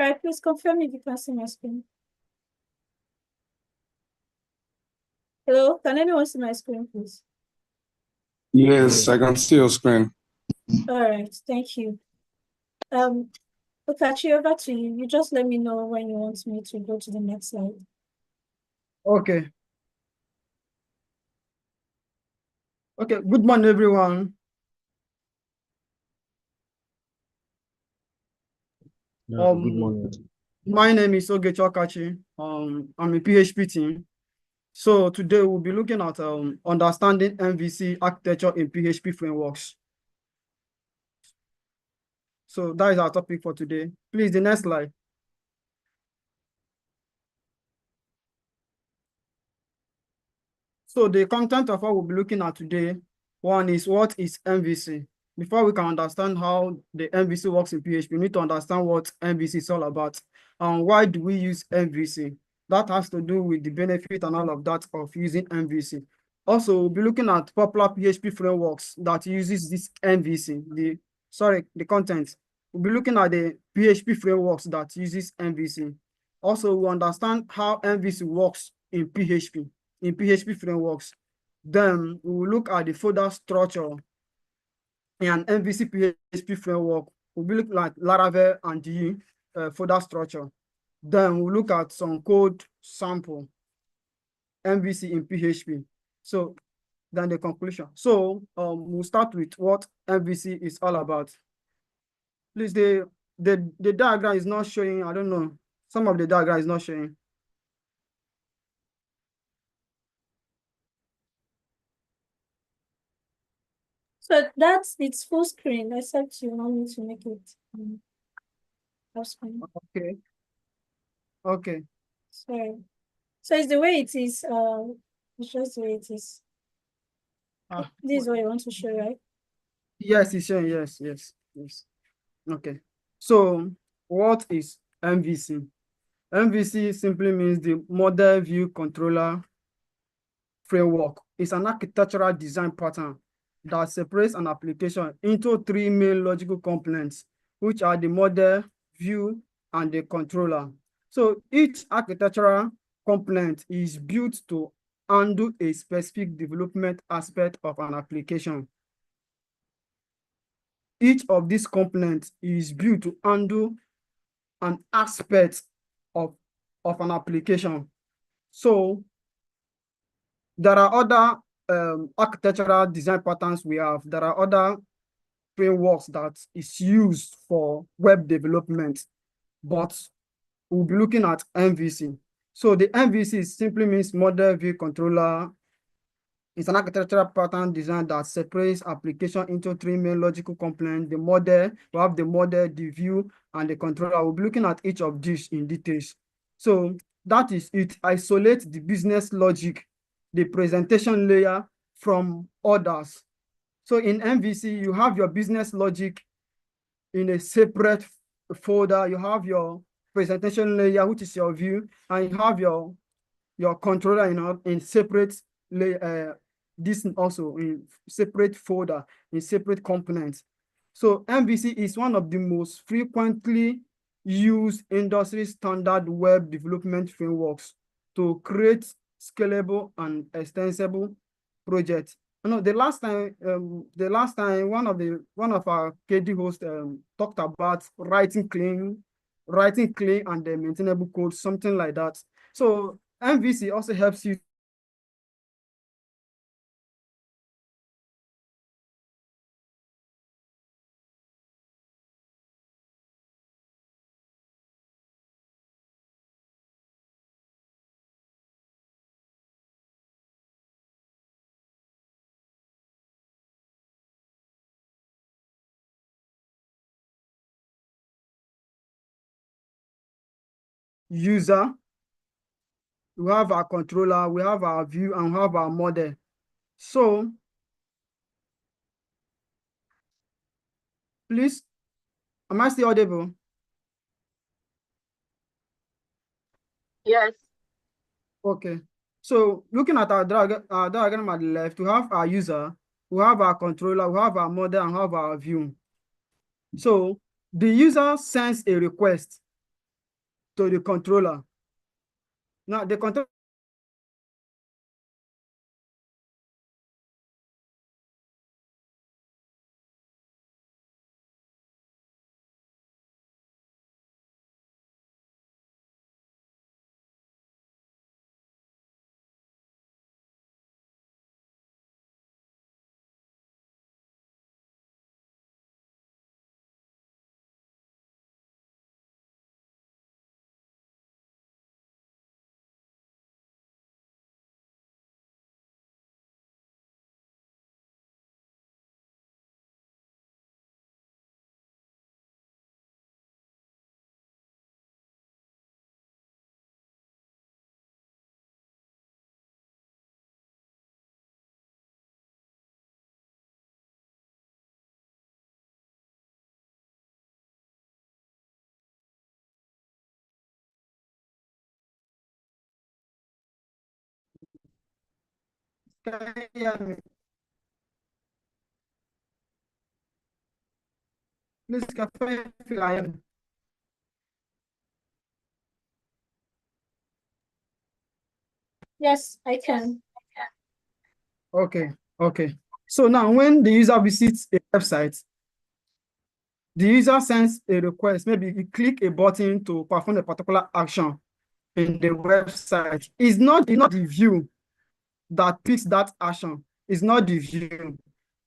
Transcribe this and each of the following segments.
All right, please confirm if you can see my screen. Hello, can anyone see my screen, please? Yes, I can see your screen. All right, thank you. Okachi, over to you. You just let me know when you want me to go to the next slide. Okay. Okay, good morning, everyone. Good morning. My name is Ogechi Okachi. I'm a PHP team. So today we'll be looking at understanding MVC architecture in PHP frameworks. So that is our topic for today. Please, the next slide. So the content of what we'll be looking at today, one is what is MVC? Before we can understand how the MVC works in PHP, we need to understand what MVC is all about and why do we use MVC. That has to do with the benefit and all of that of using MVC. Also, we'll be looking at popular PHP frameworks that uses this MVC, the content. We'll be looking at the PHP frameworks that uses MVC. Also, we'll understand how MVC works in PHP frameworks. Then we will look at the folder structure in an MVC PHP framework. We'll be looking at Laravel and the folder structure. Then we'll look at some code sample, MVC in PHP. So then the conclusion. So we'll start with what MVC is all about. Please, the diagram is not showing. I don't know. Some of the diagram is not showing. So that's its full screen, except you want me to make it half screen. Okay. Okay. Sorry. So it's the way it is. It's just the way it is. This is what you want to show, right? Yes, it's showing. Yes. Okay. So what is MVC? MVC simply means the Model View Controller Framework. It's an architectural design pattern that separates an application into three main logical components, which are the model, view, and the controller. So each architectural component is built to handle a specific development aspect of an application. Each of these components is built to handle an aspect of an application. So there are other architectural design patterns we have. There are other frameworks that is used for web development, but we'll be looking at MVC. So the MVC simply means Model View Controller. It's an architectural pattern design that separates application into three main logical components. The model, we have the model, the view, and the controller. We'll be looking at each of these in details. So that is it. Isolate the business logic, the presentation layer from others. So in MVC, you have your business logic in a separate folder. You have your presentation layer, which is your view, and you have your controller in separate layer. This also in separate folder, in separate components. So MVC is one of the most frequently used industry standard web development frameworks to create scalable and extensible projects. The last time one of our KD hosts talked about writing clean and maintainable code, something like that. So MVC also helps you user, we have our controller, we have our view, and we have our model. So please, am I still audible? Yes. Okay. So looking at our diagram at the left, we have our user, we have our controller, we have our model, and we have our view. So the user sends a request to the controller. Now the controller can you hear me? Please, can you hear me? Yes, I can. Okay, okay. So now when the user visits a website, the user sends a request, maybe you click a button to perform a particular action in the website. It's not the view that picks that action. It's not the view.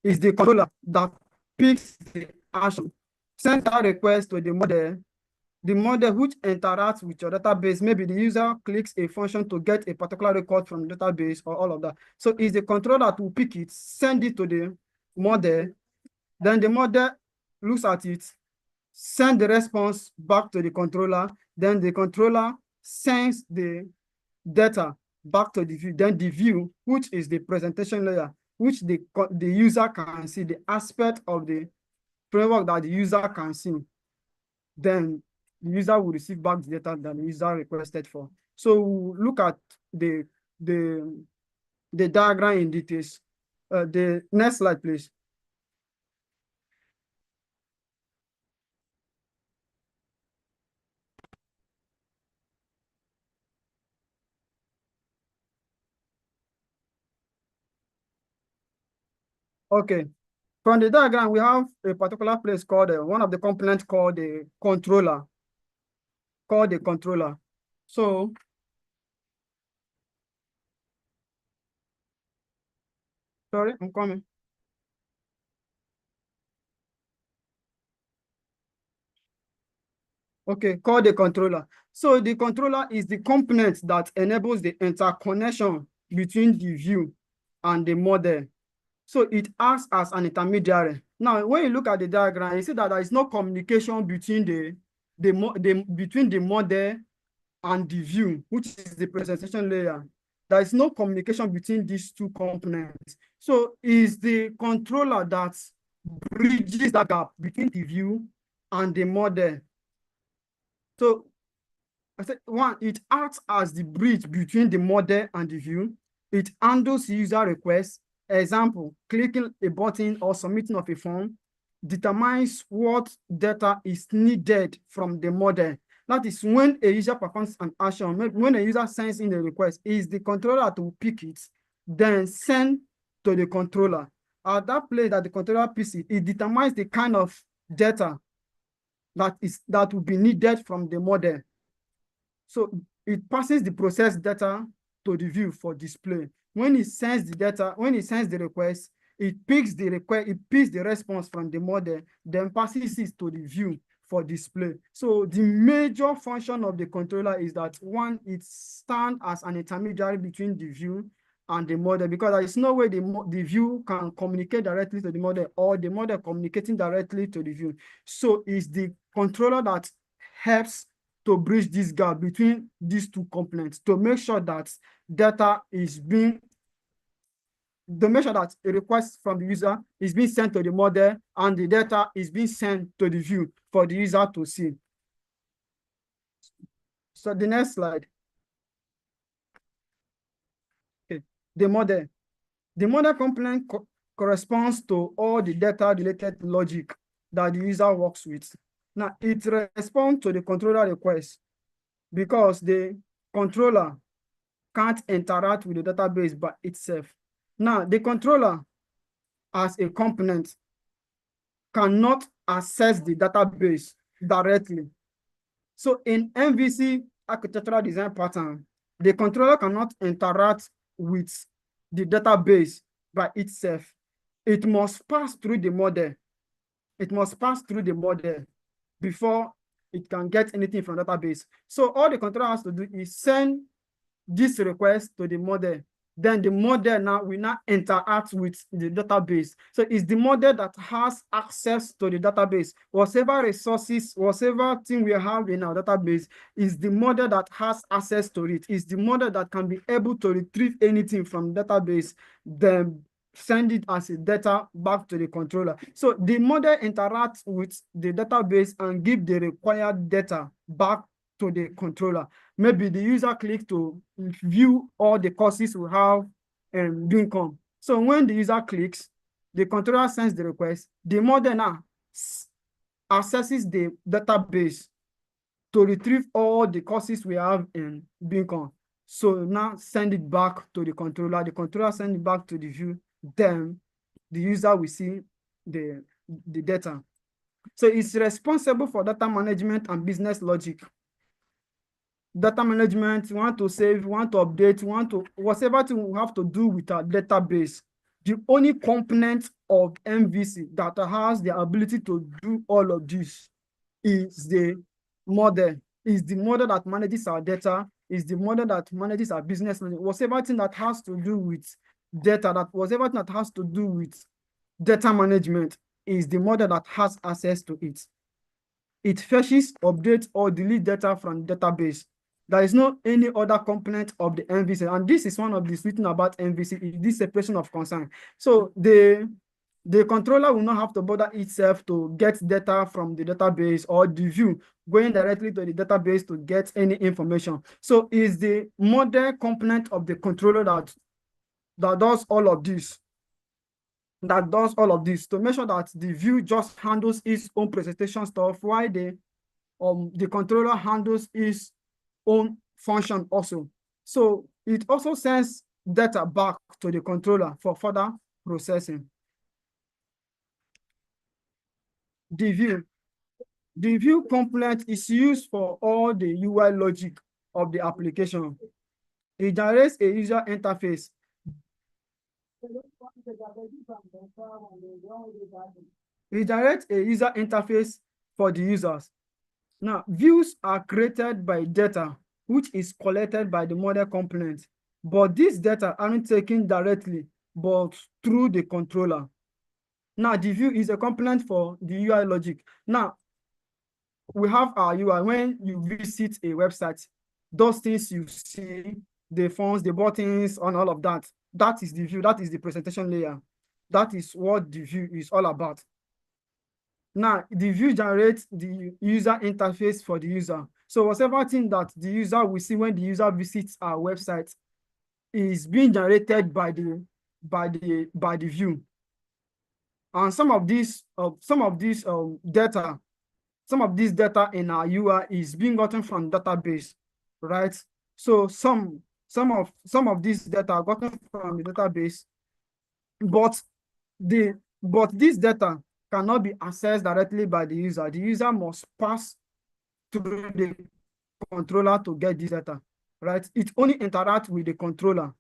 It's the controller that picks the action. Send that request to the model which interacts with your database. Maybe the user clicks a function to get a particular record from the database or all of that. So it's the controller that will pick it, send it to the model, then the model looks at it, send the response back to the controller, then the controller sends the data back to the view, then the view, which is the presentation layer, which the user can see, the aspect of the framework that the user can see. Then the user will receive back the data that the user requested for. So look at the diagram in details. The next slide, please. Okay, from the diagram, we have a particular place called one of the components called the controller. So sorry, I'm coming. Okay, called the controller. So the controller is the component that enables the interconnection between the view and the model. So it acts as an intermediary. Now, when you look at the diagram, you see that there is no communication between between the model and the view, which is the presentation layer. There is no communication between these two components. So it's the controller that bridges that gap between the view and the model. So I said, one, it acts as the bridge between the model and the view. It handles user requests. Example, clicking a button or submitting of a form determines what data is needed from the model. That is when a user performs an action, when a user sends in a request, is the controller to pick it, then send to the controller. At that place that the controller picks it, it determines the kind of data that will be needed from the model. So it passes the processed data to the view for display. When it sends the data, when it sends the request, it picks the request, it picks the response from the model, then passes it to the view for display. So the major function of the controller is that one, it stands as an intermediary between the view and the model, because there is no way the view can communicate directly to the model or the model communicating directly to the view. So it's the controller that helps to bridge this gap between these two components to make sure that data is being, to make sure that a request from the user is being sent to the model and the data is being sent to the view for the user to see. So the next slide. Okay, the model. The model component corresponds to all the data-related logic that the user works with. Now, it responds to the controller request. because the controller can't interact with the database by itself. Now, the controller as a component cannot access the database directly. So in MVC architectural design pattern, the controller cannot interact with the database by itself. It must pass through the model. It must pass through the model before it can get anything from database. So all the controller has to do is send this request to the model. Then the model now will not interact with the database. So it's the model that has access to the database. Whatever resources, whatever thing we have in our database is the model that has access to it. It's the model that can be able to retrieve anything from the database, then send it as a data back to the controller. So the model interacts with the database and give the required data back to the controller. Maybe the user clicks to view all the courses we have in Beacon. So when the user clicks, the controller sends the request. The model now accesses the database to retrieve all the courses we have in Beacon. So now send it back to the controller. The controller sends it back to the view. Then the user will see the data. So it's responsible for data management and business logic. Data management, you want to save, you want to update, you want to, whatever thing we have to do with our database. The only component of MVC that has the ability to do all of this is the model. Is the model that manages our data, is the model that manages our business, whatever thing that has to do with data, whatever thing that has to do with data management is the model that has access to it. It fetches, updates, or deletes data from the database. There is no any other component of the MVC, and this is one of the sweet thing about MVC, this separation of concern. So the controller will not have to bother itself to get data from the database or the view going directly to the database to get any information. So is the model component of the controller that does all of this. That does all of this to make sure that the view just handles its own presentation stuff, while the controller handles its own function also. So it also sends data back to the controller for further processing. The view component is used for all the UI logic of the application. It generates a user interface. It generates a user interface for the users. Now, views are created by data, which is collected by the model component. But these data aren't taken directly, but through the controller. Now, the view is a component for the UI logic. Now, we have our UI. When you visit a website, those things you see, the fonts, the buttons, and all of that, that is the view, that is the presentation layer. That is what the view is all about. Now, the view generates the user interface for the user. So whatever thing that the user will see when the user visits our website is being generated by the view. And some of this data in our UI is being gotten from database, right? So some of this data are gotten from the database, but this data cannot be accessed directly by the user. The user must pass through the controller to get this data, right? It only interacts with the controller.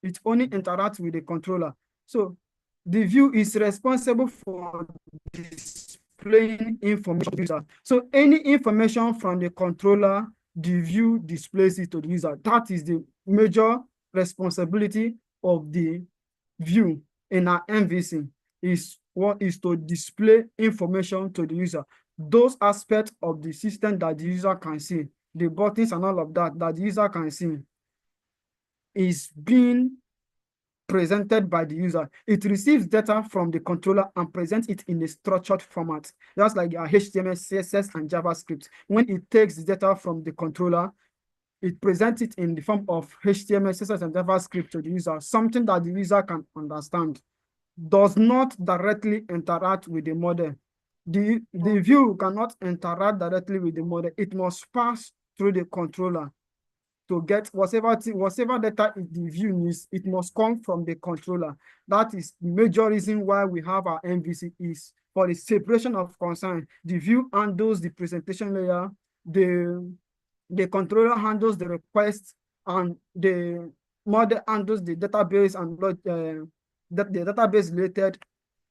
It only interacts with the controller. So the view is responsible for displaying information to the user. So any information from the controller, the view displays it to the user. That is the major responsibility of the view in our MVC, is what is to display information to the user. Those aspects of the system that the user can see, the buttons and all of that the user can see, is being presented by the user. It receives data from the controller and presents it in a structured format. That's like HTML, CSS, and JavaScript. When it takes the data from the controller, it presents it in the form of HTML, CSS, and JavaScript to the user, something that the user can understand. Does not directly interact with the model. The view cannot interact directly with the model. It must pass through the controller to get whatever data the view needs. It must come from the controller. That is the major reason why we have our MVC is for the separation of concern. The view handles the presentation layer, the controller handles the request, and the model handles the database and the database related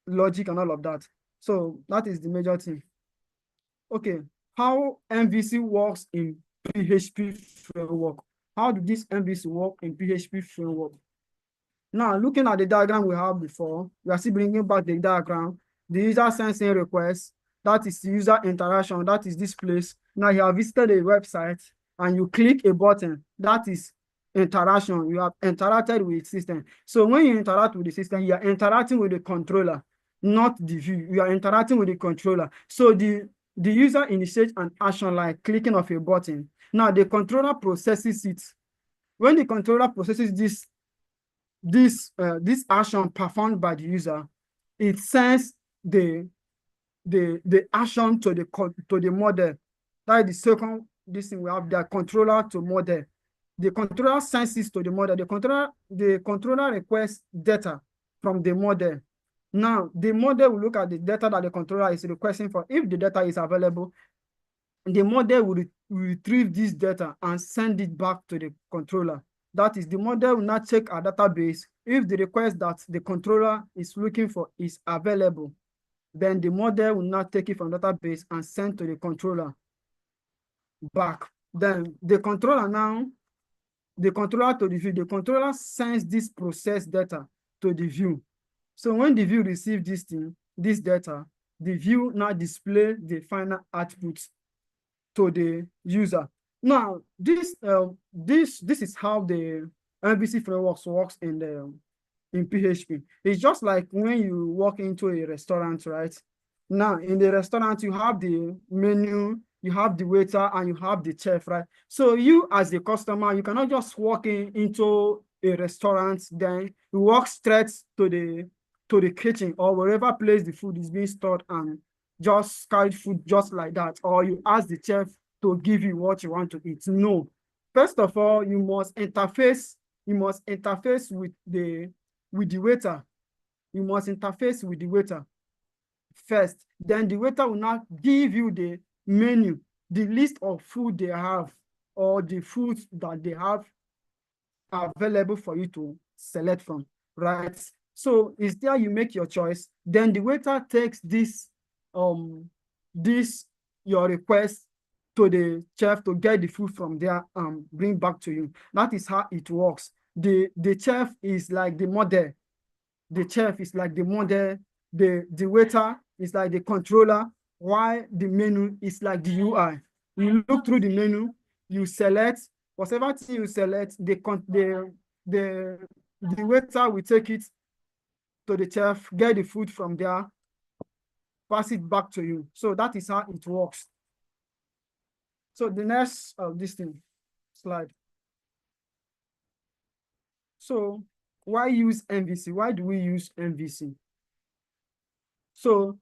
logic and all of that. So that is the major thing. Okay, how MVC works in PHP framework. How do this MVC work in PHP framework? Now, looking at the diagram we have before, we are still bringing back the diagram. The user sends in request, that is the user interaction, that is this place. Now you have visited a website and you click a button, that is interaction. You have interacted with the system. So when you interact with the system, you are interacting with the controller, not the view. You are interacting with the controller. So the user initiates an action like clicking of a button. Now the controller processes it. When the controller processes this action performed by the user, it sends the action to the model. That is the second this thing we have, the controller to model. The controller sends it to the model. The controller requests data from the model. Now the model will look at the data that the controller is requesting for. If the data is available, the model will retrieve this data and send it back to the controller. That is, the model will not check our database. If the request that the controller is looking for is available, then the model will not take it from database and send to the controller back. Then the controller to the view, the controller sends this processed data to the view. So when the view receives this data, the view now displays the final output to the user. Now, this is how the MVC framework works in PHP. It's just like when you walk into a restaurant, right? Now, in the restaurant, you have the menu, you have the waiter, and you have the chef, right? So you, as the customer, you cannot just walk into a restaurant, then you walk straight to the kitchen or wherever place the food is being stored and just carry food just like that, or you ask the chef to give you what you want to eat. No. First of all, you must interface with the waiter. You must interface with the waiter first. Then the waiter will not give you the menu, the list of food they have, or the foods that they have available for you to select from, right? So it's there you make your choice. Then the waiter takes your request to the chef to get the food from there and bring back to you. That is how it works. The chef is like the model. The chef is like the model. The waiter is like the controller, while the menu is like the UI. You look through the menu, you select whatever thing you select, the waiter will take it to the chef, get the food from there, pass it back to you. So that is how it works. So the next slide. So why use MVC? Why do we use MVC? So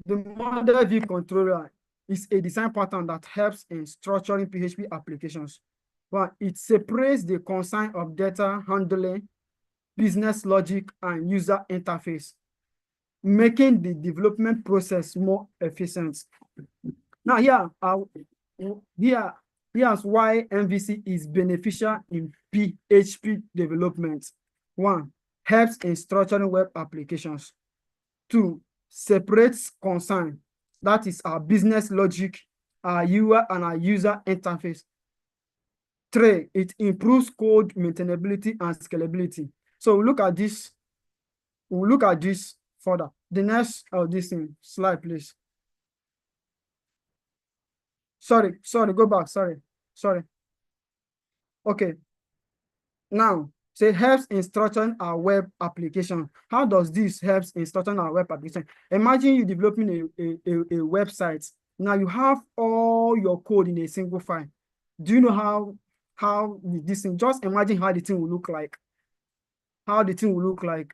the model view controller is a design pattern that helps in structuring PHP applications. But it separates the concern of data handling, business logic, and user interface, making the development process more efficient. Now here's why MVC is beneficial in PHP development. 1, helps in structuring web applications. 2, separates concern, that is our business logic, our UI, and our user interface. 3, it improves code maintainability and scalability. So we'll look at this further. The next slide, please. Sorry, go back, sorry. Okay. Now, say helps in structuring our web application. How does this helps in structuring our web application? Imagine you developing a website. Now you have all your code in a single file. Do you know how this thing, just imagine how the thing will look like.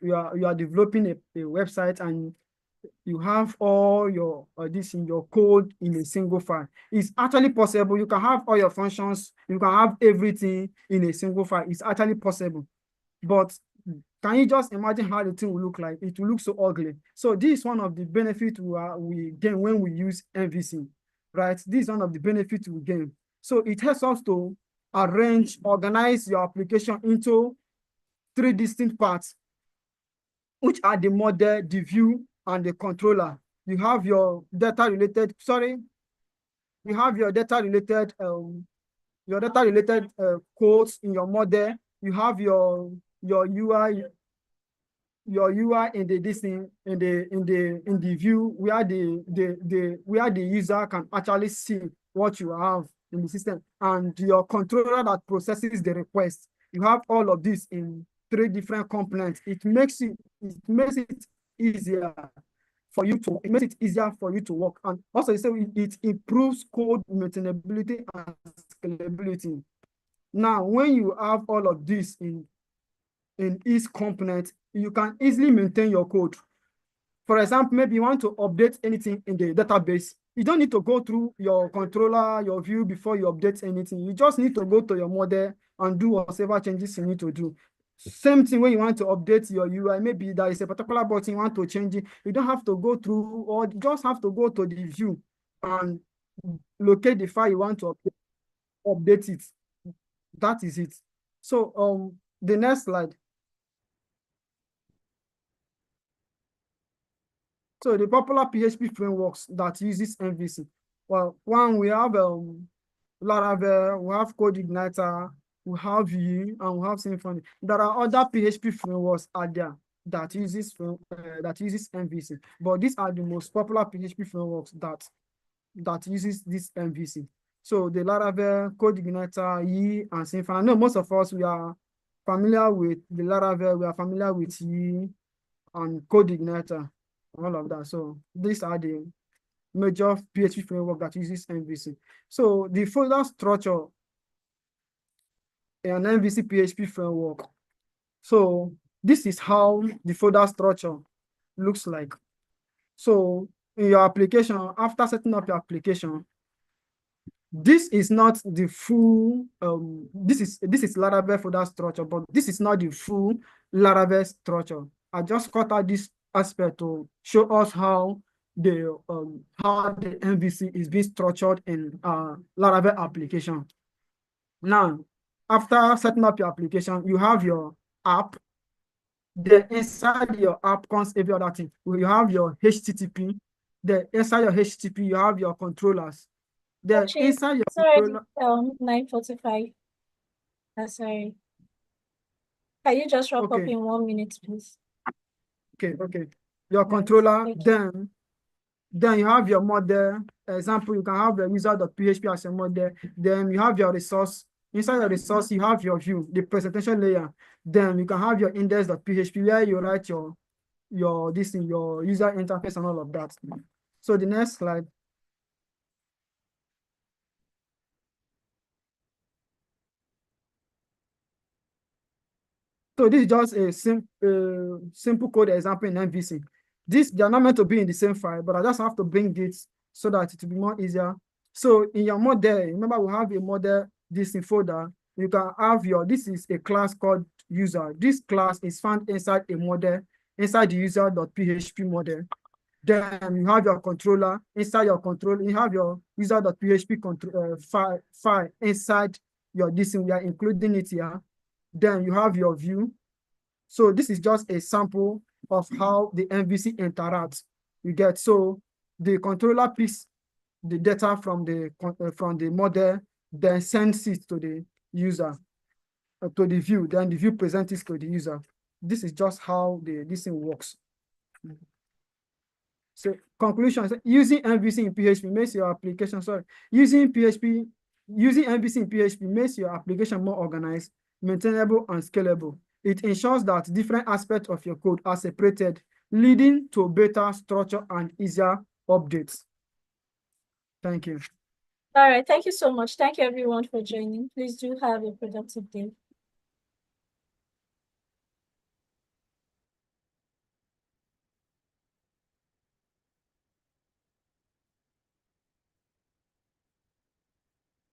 You are developing a website, and you have all your this in your code in a single file. It's actually possible. You can have all your functions, you can have everything in a single file. It's actually possible. But can you just imagine how the thing will look like? It will look so ugly. So this is one of the benefits we gain when we use MVC, right? This is one of the benefits we gain. So it helps us to organize your application into 3 distinct parts, which are the model, the view, and the controller. You have your data-related, you have your data-related codes in your model. You have your UI, in the view where the user can actually see what you have in the system, and your controller that processes the request. You have all of this in 3 different components. It makes it easier for you to work, and also it improves code maintainability and scalability. Now, when you have all of this in each component, you can easily maintain your code. For example, maybe you want to update anything in the database. You don't need to go through your controller, your view before you update anything. You just need to go to your model and do whatever changes you need to do. Same thing when you want to update your UI. Maybe there is a particular button you want to change it. You don't have to go through, or you just have to go to the view and locate the file you want to update it. That is it. So the next slide. So the popular PHP frameworks that uses MVC. Well, one, we have Laravel, we have CodeIgniter, we have Vue, and we have Symfony. There are other PHP frameworks out there that uses MVC, but these are the most popular PHP frameworks that uses this MVC. So the Laravel, CodeIgniter, Yi, and Symfony. I know most of us, we are familiar with the Laravel, we are familiar with Yi and CodeIgniter, all of that. So these are the major PHP framework that uses MVC. So the folder structure in an MVC PHP framework. So this is how the folder structure looks like. So in your application, after setting up your application, this is not the full, this is Laravel folder structure, but this is not the full Laravel structure. I just cut out this aspect to show us how the MVC is being structured in Laravel application. Now, after setting up your application, you have your app. Then inside your app comes every other thing. You have your HTTP. Then inside your HTTP, you have your controllers. Then inside your controller, 9:45. Sorry. Can you just wrap up Okay. in 1 minute, please? okay. Your Right, controller, thank you. then you have your model. Example, you can have your user.php as a model. Then you have your resource. Inside your resource, you have your view, the presentation layer. Then you can have your index.php where you write your user interface and all of that. So the next slide. So this is just a simple code example in MVC. They are not meant to be in the same file, but I just have to bring it so that it will be more easier. So in your model, remember we have a model, this in folder. You can have this is a class called user. This class is found inside a model, inside the user.php model. Then you have your controller. Inside your controller, you have your user.php file inside your this, we are including it here. Then you have your view. So this is just a sample of how the MVC interacts. You get, so the controller picks the data from the model, then sends it to the user, to the view. Then the view presents it to the user. This is just how this thing works. So conclusion: using MVC in PHP makes your application. Using MVC in PHP makes your application more organized, maintainable, and scalable. It ensures that different aspects of your code are separated, leading to better structure and easier updates. Thank you. All right, thank you so much. Thank you everyone for joining. Please do have a productive day.